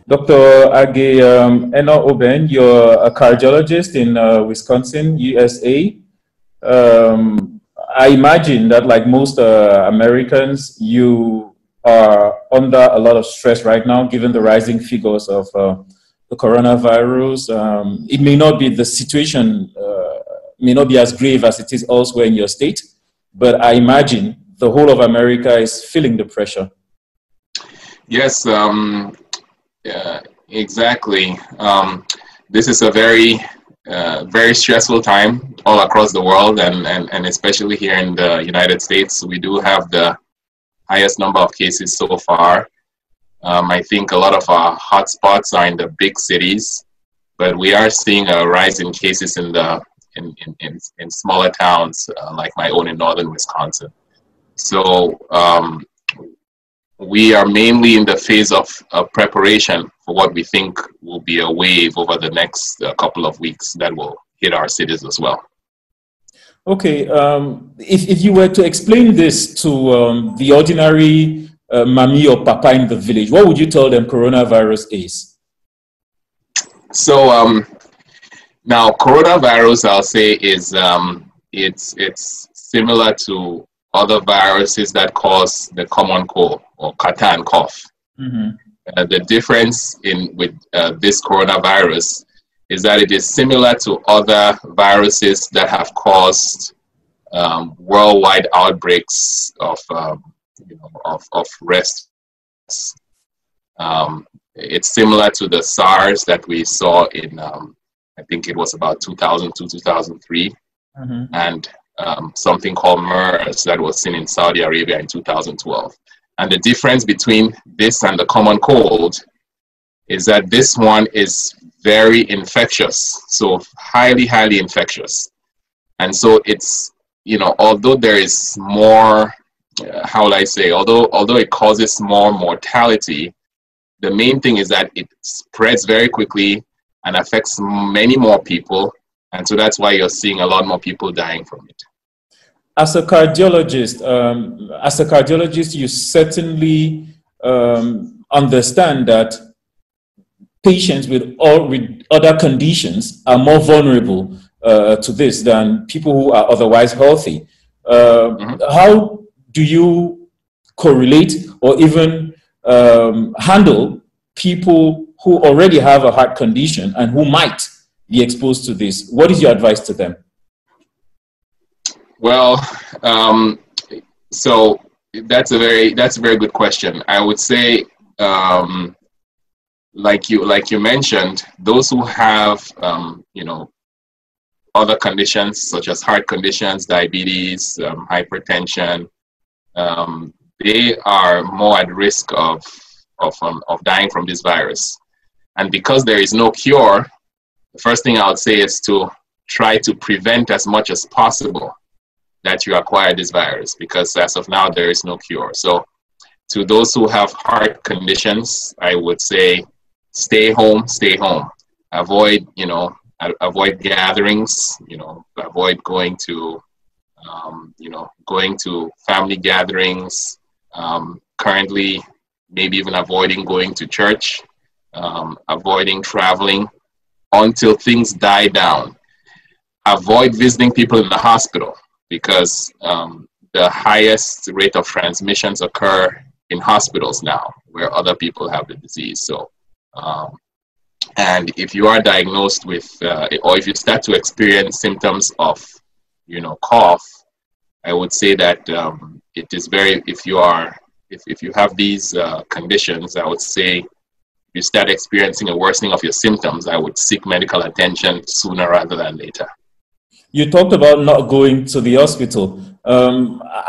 Dr. Agei Enoh Oben, you're a cardiologist in Wisconsin, USA. I imagine that, like most Americans, you are under a lot of stress right now, given the rising figures of the coronavirus. It may not be the situation, may not be as grave as it is elsewhere in your state, but I imagine the whole of America is feeling the pressure. Yes, exactly. This is a very stressful time all across the world, and especially here in the United States. We do have the highest number of cases so far. I think a lot of our hotspots are in the big cities, but we are seeing a rise in cases in smaller towns like my own in northern Wisconsin. So we are mainly in the phase of preparation for what we think will be a wave over the next couple of weeks that will hit our cities as well. Okay, if you were to explain this to the ordinary mommy or papa in the village, what would you tell them coronavirus is? So now coronavirus, I'll say, is it's similar to other viruses that cause the common cold or catarrh and cough. Mm-hmm. The difference with this coronavirus is that it is similar to other viruses that have caused worldwide outbreaks of rest. It's similar to the SARS that we saw in, I think it was about 2002, 2003, mm-hmm. and something called MERS that was seen in Saudi Arabia in 2012. And the difference between this and the common cold is that this one is very infectious, so highly, highly infectious. And so it's, although there is more, how will I say, although it causes more mortality, the main thing is that it spreads very quickly and affects many more people. And so that's why you're seeing a lot more people dying from it. As a cardiologist, you certainly understand that patients with other conditions are more vulnerable to this than people who are otherwise healthy. Mm-hmm. How do you correlate or even handle people who already have a heart condition and who might be exposed to this? What is your advice to them? Well, so that's a very good question. I would say, like you mentioned, those who have other conditions such as heart conditions, diabetes, hypertension, they are more at risk of dying from this virus. And because there is no cure, the first thing I would say is to try to prevent as much as possible that you acquire this virus, because as of now, there is no cure. So to those who have heart conditions, I would say, stay home. Avoid gatherings, avoid going to family gatherings, currently, maybe even avoiding going to church, avoiding traveling until things die down. Avoid visiting people in the hospital, because the highest rate of transmissions occur in hospitals now, where other people have the disease. So, and if you are diagnosed with, or if you start to experience symptoms of, cough, I would say that it is if you have these conditions, I would say, if you start experiencing a worsening of your symptoms, I would seek medical attention sooner rather than later. You talked about not going to the hospital.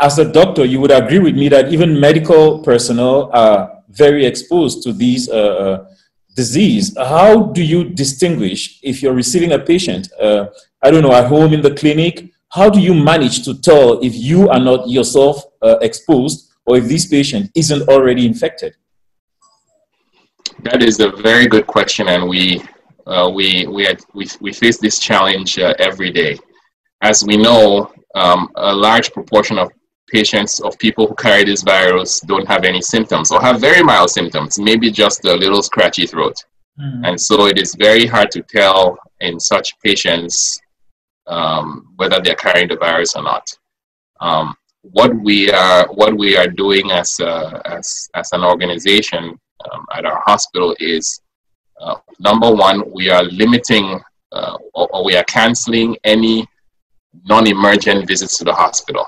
As a doctor, you would agree with me that even medical personnel are very exposed to these disease. How do you distinguish if you're receiving a patient, at home, in the clinic? How do you manage to tell if you are not yourself exposed, or if this patient isn't already infected? That is a very good question, and we face this challenge every day. As we know, a large proportion of patients of people who carry this virus don't have any symptoms or have very mild symptoms, maybe just a little scratchy throat. And so it is very hard to tell in such patients whether they're carrying the virus or not. What we are doing as an organization at our hospital is, number one, we are limiting or we are canceling any non-emergent visits to the hospital.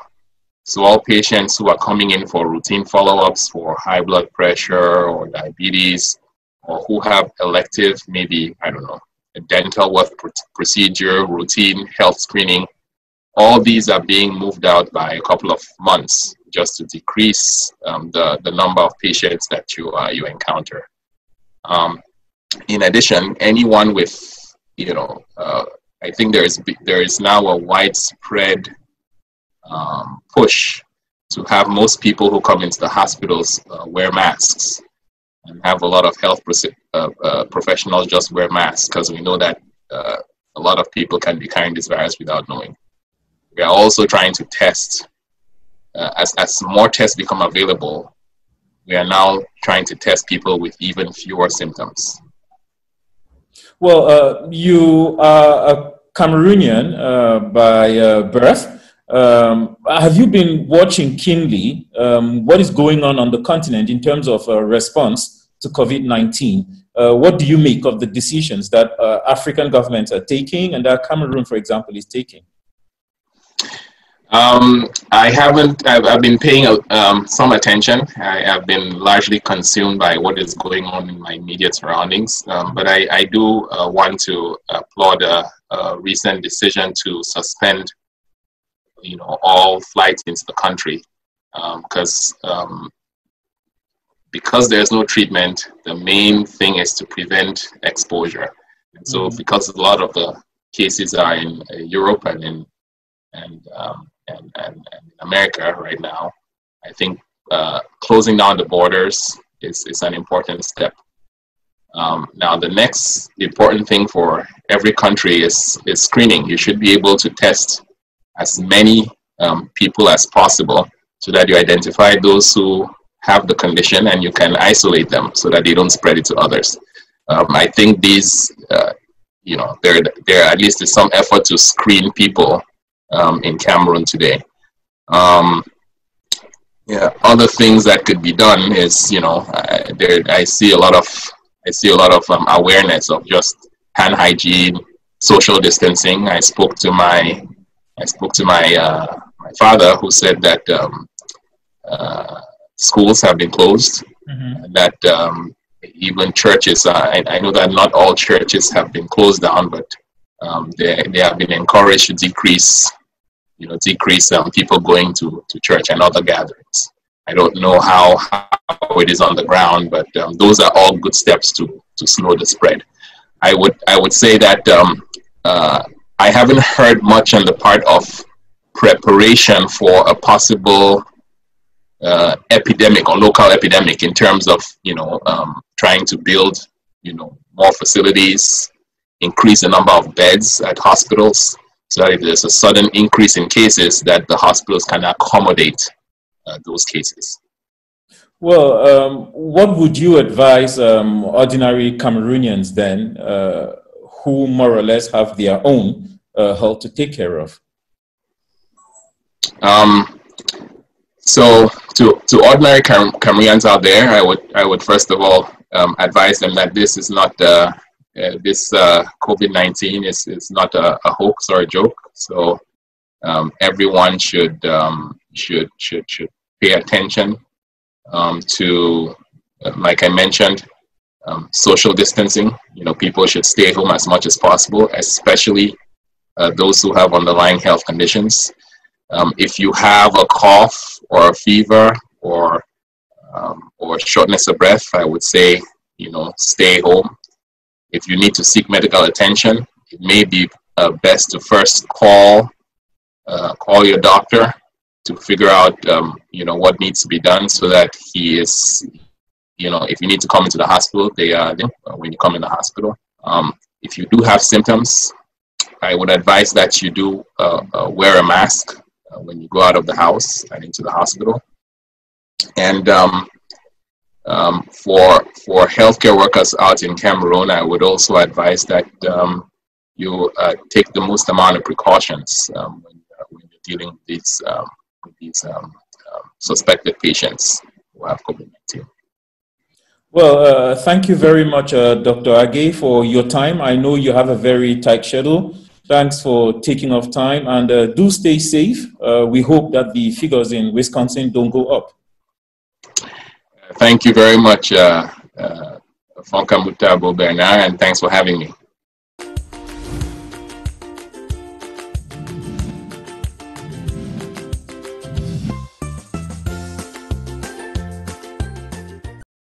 So all patients who are coming in for routine follow-ups for high blood pressure or diabetes, or who have elective, maybe, I don't know, a dental work procedure, routine health screening, all these are being moved out by a couple of months just to decrease the number of patients that you encounter. In addition, anyone with, I think there is now a widespread push to have most people who come into the hospitals wear masks, and have a lot of health professionals just wear masks, because we know that a lot of people can be carrying this virus without knowing. We are also trying to test, as more tests become available, we are now trying to test people with even fewer symptoms. Well, you are a Cameroonian by birth. Have you been watching keenly what is going on the continent in terms of response to COVID-19? What do you make of the decisions that African governments are taking and that Cameroon, for example, is taking? I haven't. I've been paying some attention. I have been largely consumed by what is going on in my immediate surroundings. But I do want to applaud a recent decision to suspend, all flights into the country, because there's no treatment. The main thing is to prevent exposure. And so, because a lot of the cases are in Europe and in America right now, I think closing down the borders is an important step. Now, the next important thing for every country is screening. You should be able to test as many people as possible so that you identify those who have the condition and you can isolate them so that they don't spread it to others. I think these, there at least is some effort to screen people in Cameroon today. Other things that could be done is, I see a lot of awareness of just hand hygiene, social distancing. I spoke to my father, who said that schools have been closed, that even churches. I know that not all churches have been closed down, but they have been encouraged to decrease people going to church and other gatherings. I don't know how it is on the ground, but those are all good steps to slow the spread. I would say that I haven't heard much on the part of preparation for a possible epidemic or local epidemic, in terms of trying to build more facilities, increase the number of beds at hospitals, so that if there's a sudden increase in cases, that the hospitals can accommodate those cases. Well, what would you advise ordinary Cameroonians then, who more or less have their own health to take care of? So to ordinary Cameroonians out there, I would first of all advise them that this is not this COVID-19 is not a hoax or a joke. So everyone should pay attention to, like I mentioned, social distancing. People should stay home as much as possible, especially those who have underlying health conditions. If you have a cough or a fever or shortness of breath, I would say, stay home. If you need to seek medical attention, it may be best to first call your doctor to figure out, what needs to be done, so that he is, if you need to come into the hospital, they are there when you come in the hospital. If you do have symptoms, I would advise that you do wear a mask when you go out of the house and into the hospital. And for healthcare workers out in Cameroon, I would also advise that you take the most amount of precautions when you're dealing with these suspected patients who have COVID-19. Well, thank you very much, Dr. Agei, for your time. I know you have a very tight schedule. Thanks for taking off time, and do stay safe. We hope that the figures in Wisconsin don't go up. Thank you very much, Fonka Bernard, and thanks for having me.